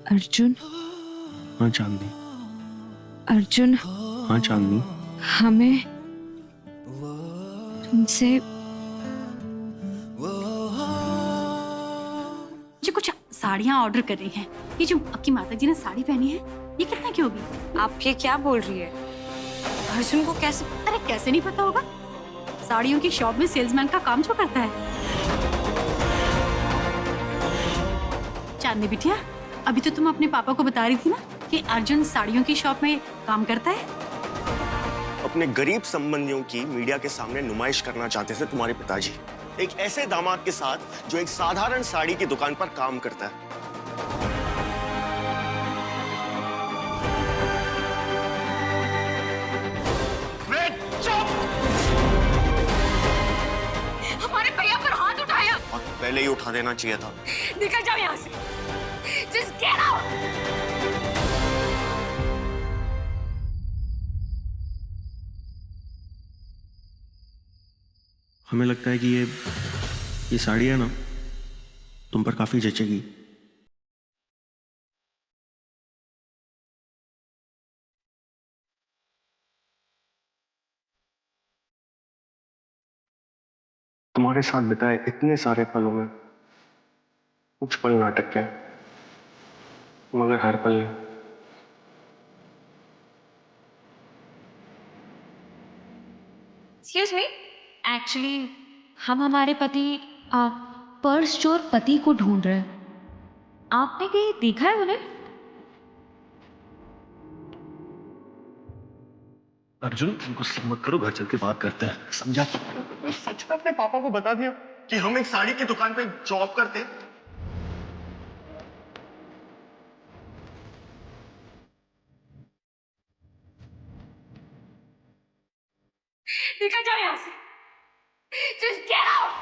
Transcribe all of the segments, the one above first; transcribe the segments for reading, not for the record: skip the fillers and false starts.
अर्जुन। हाँ चांदनी। अर्जुन, हाँ चांदनी। हमें तुमसे मुझे कुछ साड़ियाँ ऑर्डर कर रही हैं। ये जो आपकी माता जी ने साड़ी पहनी है, ये कितने की होगी? आप ये क्या बोल रही है? अर्जुन को कैसे? अरे कैसे नहीं पता होगा? साड़ियों की शॉप में सेल्समैन का काम जो करता है। चांदनी बिटिया, अभी तो तुम अपने पापा को बता रही थी ना कि अर्जुन साड़ियों की शॉप में काम करता है। अपने गरीब संबंधियों की मीडिया के सामने नुमाइश करना चाहते थे तुम्हारे पिताजी, एक ऐसे दामाद के साथ जो एक साधारण साड़ी की दुकान पर काम करता है। हमारे भैया पर हाथ उठाया। और पहले ही उठा देना चाहिए था। निकल जाओ यहाँ से। Just get out! हमें लगता है कि ये साड़ी है ना, तुम पर काफी जचेगी। तुम्हारे साथ बिताए इतने सारे पलों में कुछ पल नाटक के, मगर हर पल एक्सक्यूज मी, एक्चुअली हम हमारे पति पर्स चोर पति को ढूंढ रहे हैं। आपने कहीं देखा है उन्हें? अर्जुन, उनको सब मत करो, घर चल के बात करते हैं, समझा? सच में अपने पापा को बता दिया कि हम एक साड़ी की दुकान पे जॉब करते हैं। निकल जाओ यहाँ से। Just get out!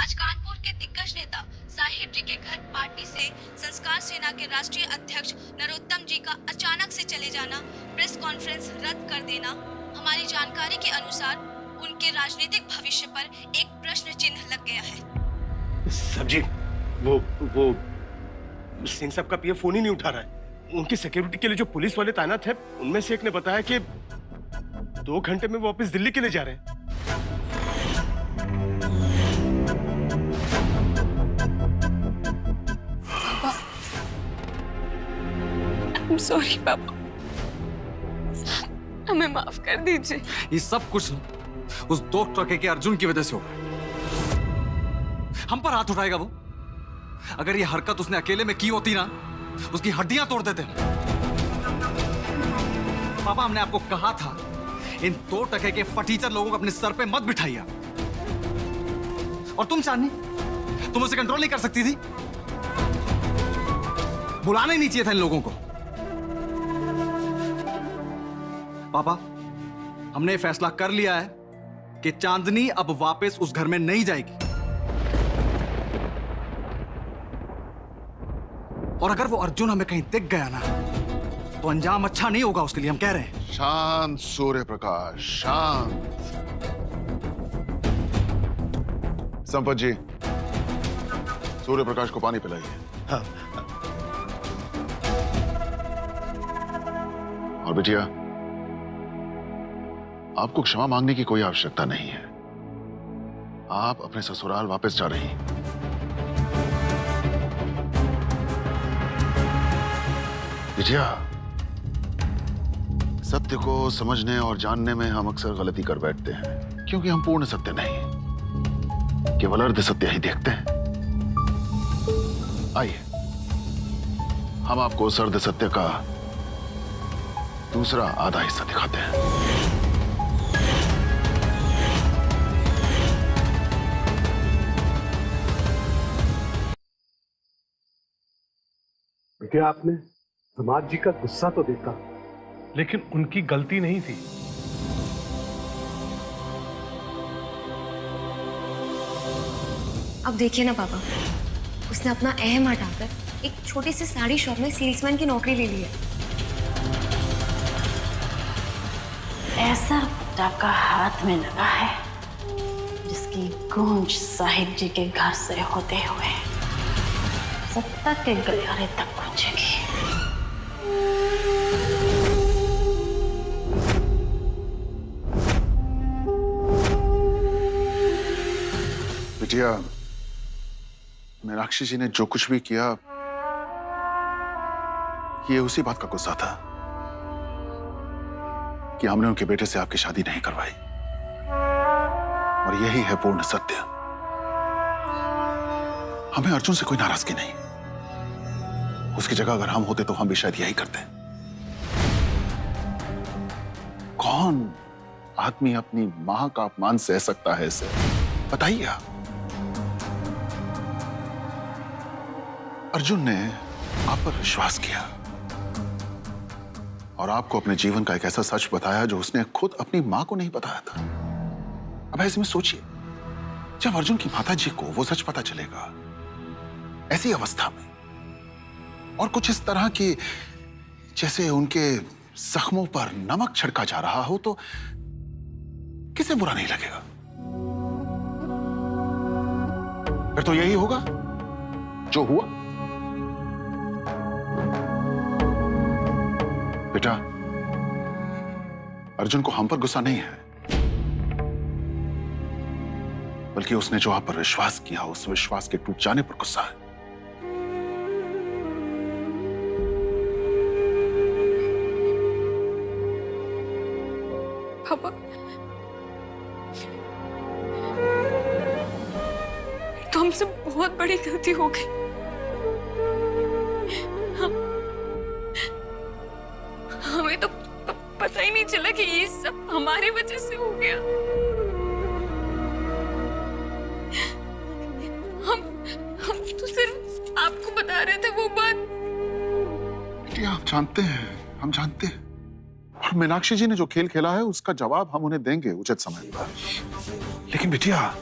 आज कानपुर के दिग्गज नेता साहिब जी के घर पार्टी से संस्कार सेना के राष्ट्रीय अध्यक्ष नरोत्तम जी का अचानक से चले जाना, प्रेस कॉन्फ्रेंस रद्द कर देना, हमारी जानकारी के अनुसार उनके राजनीतिक भविष्य पर एक प्रश्न चिन्ह लग गया है। सर जी, वो सिंह साहब का पीए फोन ही नहीं उठा रहा है। उनकी सिक्योरिटी के लिए जो पुलिस वाले तैनात है, उनमें से एक ने बताया कि 2 घंटे में वो वापस दिल्ली के लिए जा रहे हैं। I'm sorry पापा, हमें माफ कर दीजिए। ये सब कुछ उस 2 टके के अर्जुन की वजह से हो रहा है। हम पर हाथ उठाएगा वो। अगर ये हरकत उसने अकेले में की होती ना, उसकी हड्डियां तोड़ देते। पापा, हमने आपको कहा था इन 2 टके के फटीचर लोगों को अपने सर पे मत बिठाइए। और तुम चांदनी, तुम उसे कंट्रोल नहीं कर सकती थी? बुलाना ही नहीं चाहिए था इन लोगों को। पापा, हमने फैसला कर लिया है कि चांदनी अब वापस उस घर में नहीं जाएगी। और अगर वो अर्जुन हमें कहीं दिख गया ना, तो अंजाम अच्छा नहीं होगा उसके लिए, हम कह रहे हैं। शांत सूर्य प्रकाश, शांत। संपत जी, सूर्य प्रकाश को पानी पिलाइए। हाँ। और बिटिया, आपको क्षमा मांगने की कोई आवश्यकता नहीं है। आप अपने ससुराल वापस जा रही हैं। बिटिया, सत्य को समझने और जानने में हम अक्सर गलती कर बैठते हैं, क्योंकि हम पूर्ण सत्य नहीं, केवल अर्ध सत्य ही देखते हैं। आइए, हम आपको उस अर्ध सत्य का दूसरा आधा हिस्सा दिखाते हैं। बेटे, आपने समाज जी का गुस्सा तो देखा, लेकिन उनकी गलती नहीं थी। अब देखिए ना पापा, उसने अपना अहम हटाकर एक छोटी सी साड़ी शॉप में सेल्समैन की नौकरी ले ली है। ऐसा पटाखा हाथ में लगा है जिसकी गूंज साहिब जी के घर से होते हुए सत्ता के गलियारे तक पहुंचेगी। बिटिया, मीनाक्षी जी ने जो कुछ भी किया, ये उसी बात का गुस्सा था कि हमने उनके बेटे से आपकी शादी नहीं करवाई, और यही है पूर्ण सत्य। हमें अर्जुन से कोई नाराजगी नहीं। उसकी जगह अगर हम होते तो हम भी शायद यही करते। कौन आदमी अपनी मां का अपमान सह सकता है इसे? बताइए आप। अर्जुन ने आप पर विश्वास किया और आपको अपने जीवन का एक ऐसा सच बताया जो उसने खुद अपनी मां को नहीं बताया था। अब ऐसे में सोचिए, जब अर्जुन की माता जी को वो सच पता चलेगा, ऐसी अवस्था में, और कुछ इस तरह की जैसे उनके जख्मों पर नमक छिड़का जा रहा हो, तो किसे बुरा नहीं लगेगा? फिर तो यही होगा जो हुआ। बेटा, अर्जुन को हम पर गुस्सा नहीं है, बल्कि उसने जो आप पर विश्वास किया, उस विश्वास के टूट जाने पर गुस्सा है। पापा, तो हमसे बहुत बड़ी गलती हो गई। हमें तो पता ही नहीं चला कि ये सब हमारी वजह से हो गया। हम तो सिर्फ आपको बता रहे थे वो बात। बेटिया, हम जानते हैं, हम जानते हैं। और मीनाक्षी जी ने जो खेल खेला है, उसका जवाब हम उन्हें देंगे उचित समय पर। लेकिन बिटिया,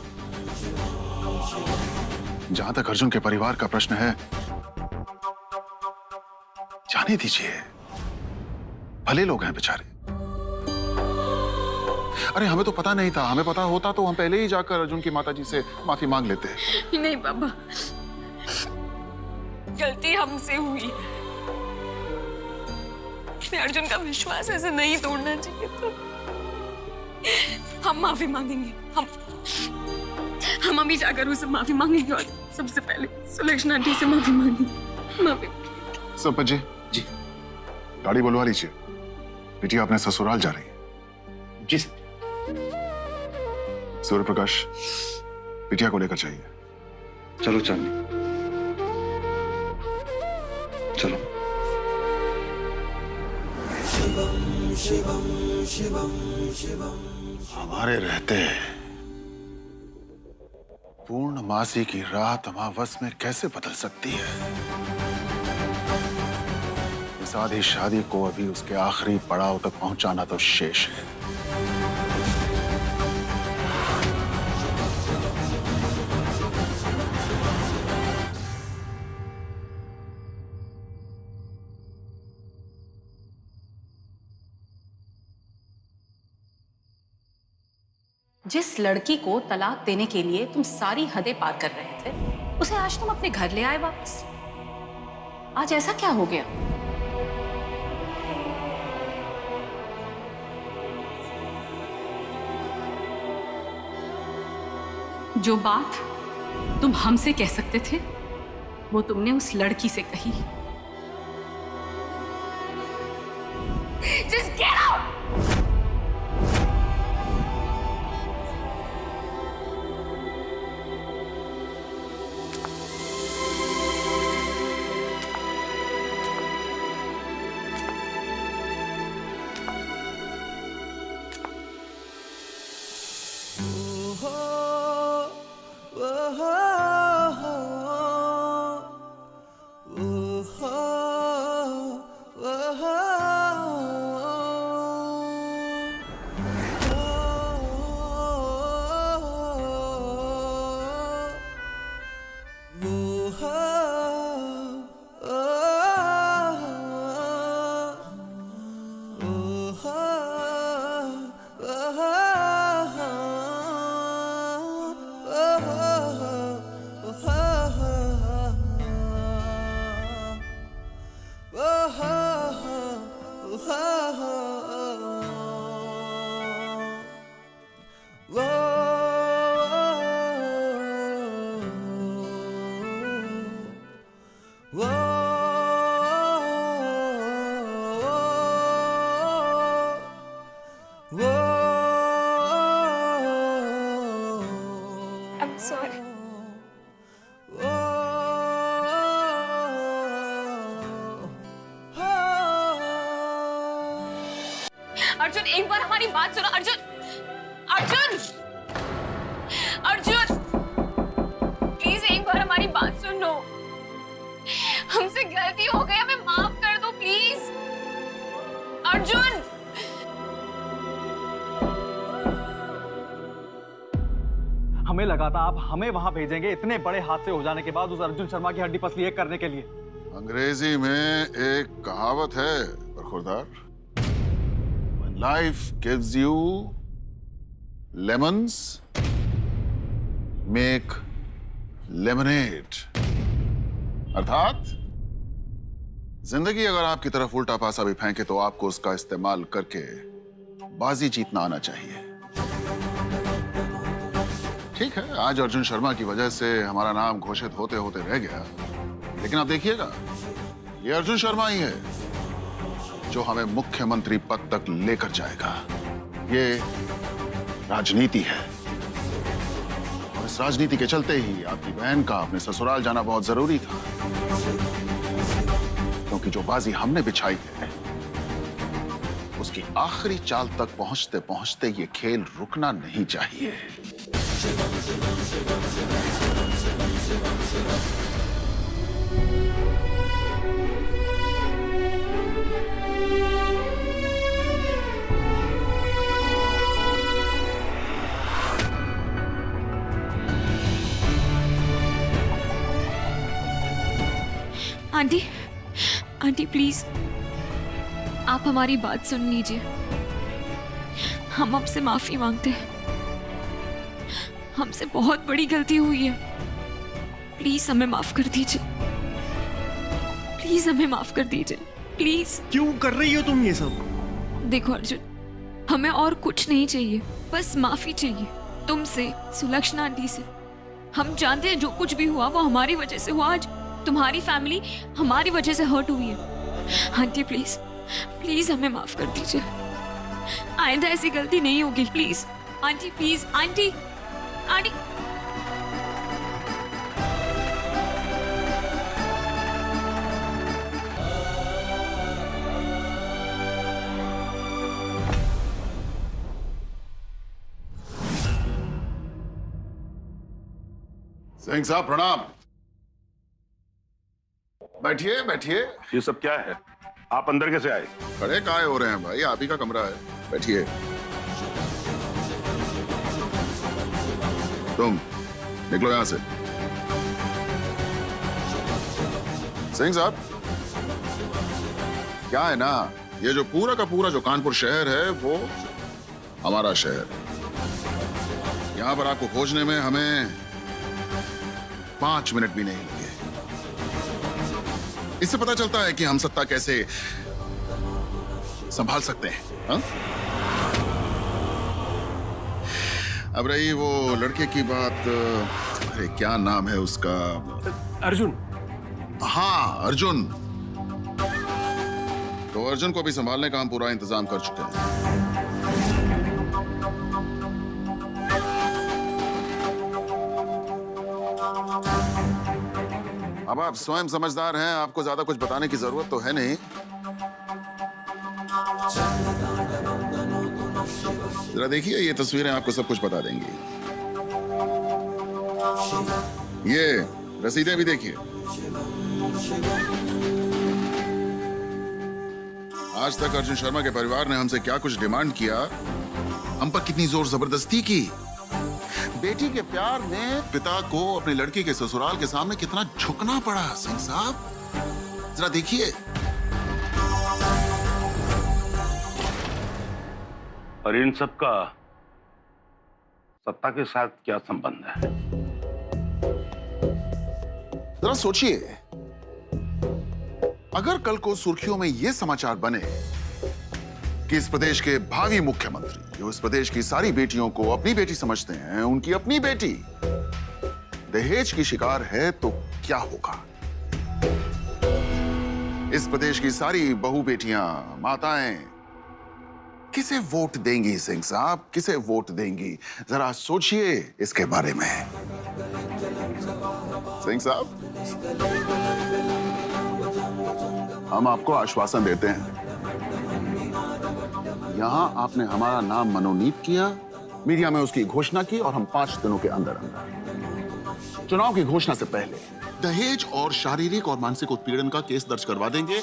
जहां तक अर्जुन के परिवार का प्रश्न है, जाने दीजिए। भले लोग हैं बेचारे। अरे, हमें तो पता नहीं था। हमें पता होता तो हम पहले ही जाकर अर्जुन की माताजी से माफी मांग लेते। नहीं पापा, गलती हमसे हुई। अर्जुन का विश्वास ऐसे नहीं तोड़ना चाहिए। तो हम माफी मांगेंगे। हम अभी जाकर उससे माफी मांगेंगे, और सबसे पहले सुलक्षणा आंटी से माफी मांगेंगे। माफी। सरपंच जी, गाड़ी बुलवा लीजिए। बिटिया अपने ससुराल जा रही है। जी सर। सूर्य प्रकाश, बिटिया को लेकर चाहिए। चलो चांदनी, चलो। हमारे रहते पूर्णमासी की रात अमावस में कैसे बदल सकती है? इस आधी शादी को अभी उसके आखिरी पड़ाव तक पहुंचाना तो शेष है। जिस लड़की को तलाक देने के लिए तुम सारी हदें पार कर रहे थे, उसे आज तुम अपने घर ले आए वापस। आज ऐसा क्या हो गया? जो बात तुम हमसे कह सकते थे वो तुमने उस लड़की से कही। Just get out! I'm sorry. Arjun, एक बार हमारी बात सुनो। अर्जुन, अर्जुन, अर्जुन, प्लीज एक बार हमारी बात सुन लो। हमसे गलती हो गई, हमें माफ कर दो प्लीज। अर्जुन, हमें लगा था आप हमें वहां भेजेंगे इतने बड़े हादसे हो जाने के बाद उस अर्जुन शर्मा की हड्डी पसली एक करने के लिए। अंग्रेजी में एक कहावत है बरखुरदार, When life gives you lemons, make lemonade। अर्थात जिंदगी अगर आपकी तरफ उल्टा पासा भी फेंके तो आपको उसका इस्तेमाल करके बाजी जीतना आना चाहिए। ठीक है, आज अर्जुन शर्मा की वजह से हमारा नाम घोषित होते होते रह गया, लेकिन आप देखिएगा ये अर्जुन शर्मा ही है जो हमें मुख्यमंत्री पद तक लेकर जाएगा। ये राजनीति है और इस राजनीति के चलते ही आपकी बहन का अपने ससुराल जाना बहुत जरूरी था, क्योंकि जो बाजी हमने बिछाई है उसकी आखिरी चाल तक पहुंचते पहुंचते ये खेल रुकना नहीं चाहिए। आंटी, आंटी प्लीज आप हमारी बात सुन लीजिए। हम आपसे माफी मांगते हैं, हमसे बहुत बड़ी गलती हुई है। प्लीज हमें माफ कर दीजिए, प्लीज हमें माफ कर दीजिए, प्लीज। क्यों कर रही हो तुम ये सब? देखो अर्जुन, हमें और कुछ नहीं चाहिए, बस माफी चाहिए तुमसे, सुलक्षणा आंटी से। हम जानते हैं जो कुछ भी हुआ वो हमारी वजह से हुआ। आज तुम्हारी फैमिली हमारी वजह से हर्ट हुई है। आंटी प्लीज, प्लीज हमें माफ कर दीजिए, आइंदा ऐसी गलती नहीं होगी। Please aunty, please aunty, aunty. Singh साहब प्रणाम। बैठिए बैठिए। ये सब क्या है? आप अंदर कैसे आए? खड़े काहे हो रहे हैं भाई, आप ही का कमरा है, बैठिए। तुम निकलो यहां से। सिंह साहब, क्या है ना, ये जो पूरा का पूरा जो कानपुर शहर है वो हमारा शहर है। यहां पर आपको खोजने में हमें 5 मिनट भी नहीं लगे। इससे पता चलता है कि हम सत्ता कैसे संभाल सकते हैं। हा? अब रही वो लड़के की बात, अरे क्या नाम है उसका? अर्जुन। हाँ, अर्जुन। तो अर्जुन को भी संभालने का हम पूरा इंतजाम कर चुके हैं। अब आप स्वयं समझदार हैं, आपको ज्यादा कुछ बताने की जरूरत तो है नहीं। जरा देखिए, ये तस्वीरें आपको सब कुछ बता देंगी। ये रसीदें भी देखिए। आज तक अर्जुन शर्मा के परिवार ने हमसे क्या कुछ डिमांड किया, हम पर कितनी जोर जबरदस्ती की। बेटी के प्यार में पिता को अपनी लड़की के ससुराल के सामने कितना झुकना पड़ा। सिंह साहब जरा देखिए। और इन सब का सत्ता के साथ क्या संबंध है? जरा सोचिए, अगर कल को सुर्खियों में यह समाचार बने कि इस प्रदेश के भावी मुख्यमंत्री, जो इस प्रदेश की सारी बेटियों को अपनी बेटी समझते हैं, उनकी अपनी बेटी दहेज की शिकार है, तो क्या होगा? इस प्रदेश की सारी बहू बेटियां, माताएं किसे वोट देंगी? सिंह साहब किसे वोट देंगी? जरा सोचिए इसके बारे में। सिंह साहब, हम आपको आश्वासन देते हैं, यहां आपने हमारा नाम मनोनीत किया, मीडिया में उसकी घोषणा की और हम 5 दिनों के अंदर अंदर चुनाव की घोषणा से पहले दहेज और शारीरिक और मानसिक उत्पीड़न का केस दर्ज करवा देंगे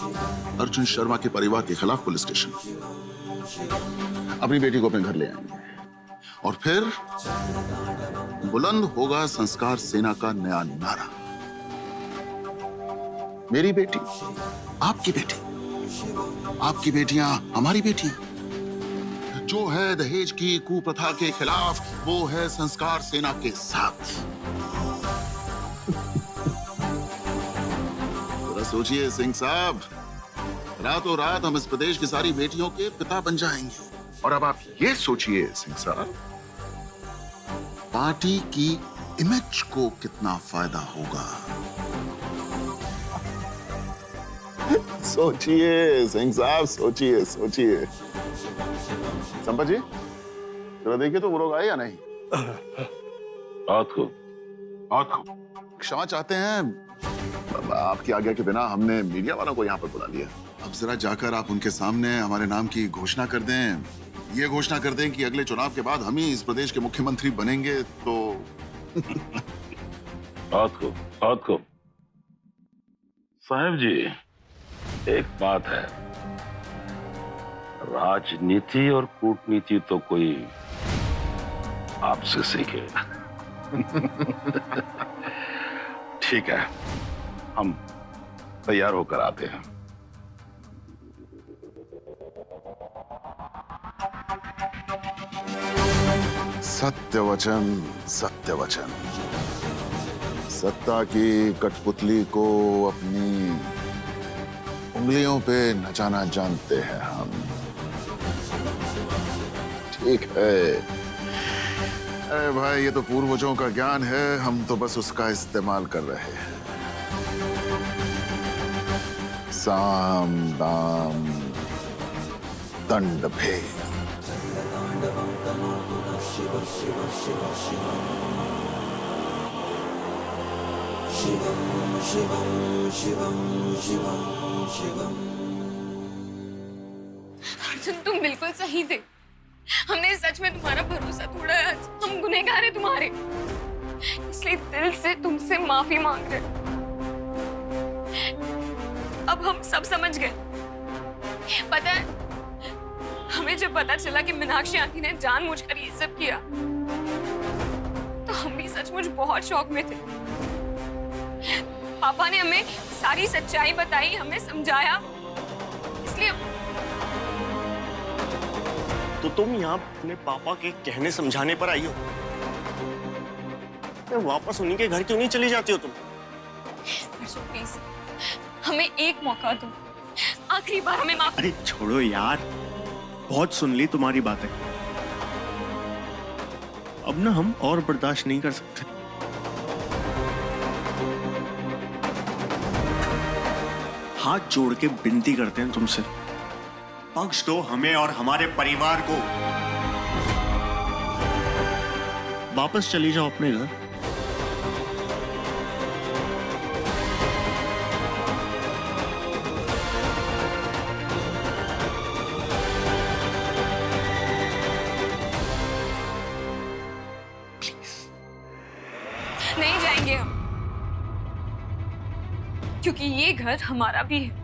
अर्जुन शर्मा के परिवार के खिलाफ पुलिस स्टेशन। अपनी बेटी को अपने घर ले आएंगे और फिर बुलंद होगा संस्कार सेना का नया नारा। मेरी बेटी, आपकी बेटी, आपकी बेटियां हमारी बेटी। जो है दहेज की कुप्रथा के खिलाफ, वो है संस्कार सेना के साथ। जरा सोचिए सिंह साहब, रातों रात हम इस प्रदेश की सारी बेटियों के पिता बन जाएंगे। और अब आप ये सोचिए सिंह साहब, पार्टी की इमेज को कितना फायदा होगा। सोचिए सिंह साहब, सोचिए सोचिए। संपत जी जरा देखिए तो वो लोग आए या नहीं? बहुत खूब, बहुत खूब। क्षमा चाहते हैं, आपकी आज्ञा के बिना हमने मीडिया वालों को यहाँ पर बुला लिया। अब जरा जाकर आप उनके सामने हमारे नाम की घोषणा कर दें, ये घोषणा कर दें कि अगले चुनाव के बाद हम ही इस प्रदेश के मुख्यमंत्री बनेंगे। तो बहुत खूब, बहुत खूब। साहब जी, एक बात है, राजनीति और कूटनीति तो कोई आपसे सीखे। ठीक है, हम तैयार होकर आते हैं। सत्य वचन, सत्य वचन। सत्ता की कठपुतली को अपनी उंगलियों पे नचाना जानते हैं हम। ठीक है। अरे भाई, ये तो पूर्वजों का ज्ञान है, हम तो बस उसका इस्तेमाल कर रहे हैं। साम दाम दंड भेद। अर्जुन, तुम बिल्कुल सही थे। हमने सच में तुम्हारा भरोसा तोड़ा है। हम गुनहगार हैं तुम्हारे, इसलिए दिल से तुमसे माफी मांग रहे। अब हम सब समझ गए। पता है, हमें जब पता चला कि मीनाक्षी आंटी ने जानबूझकर ये सब किया, तो हम भी सचमुच बहुत शौक में थे। पापा ने हमें सारी सच्चाई बताई, हमें समझाया, इसलिए तो तुम यहाँ अपने पापा के कहने समझाने पर आई हो? तो वापस उन्हीं के घर क्यों नहीं चली जाती हो तुम? प्लीज हमें एक मौका दो, आखिरी बार हमें माफ। अरे छोड़ो यार, बहुत सुन ली तुम्हारी बातें। अब ना हम और बर्दाश्त नहीं कर सकते। हाथ जोड़ के विनती करते हैं तुमसे, बख्श दो हमें और हमारे परिवार को। वापस चली जाओ अपने घर। नहीं जाएंगे हम, क्योंकि ये घर हमारा भी है।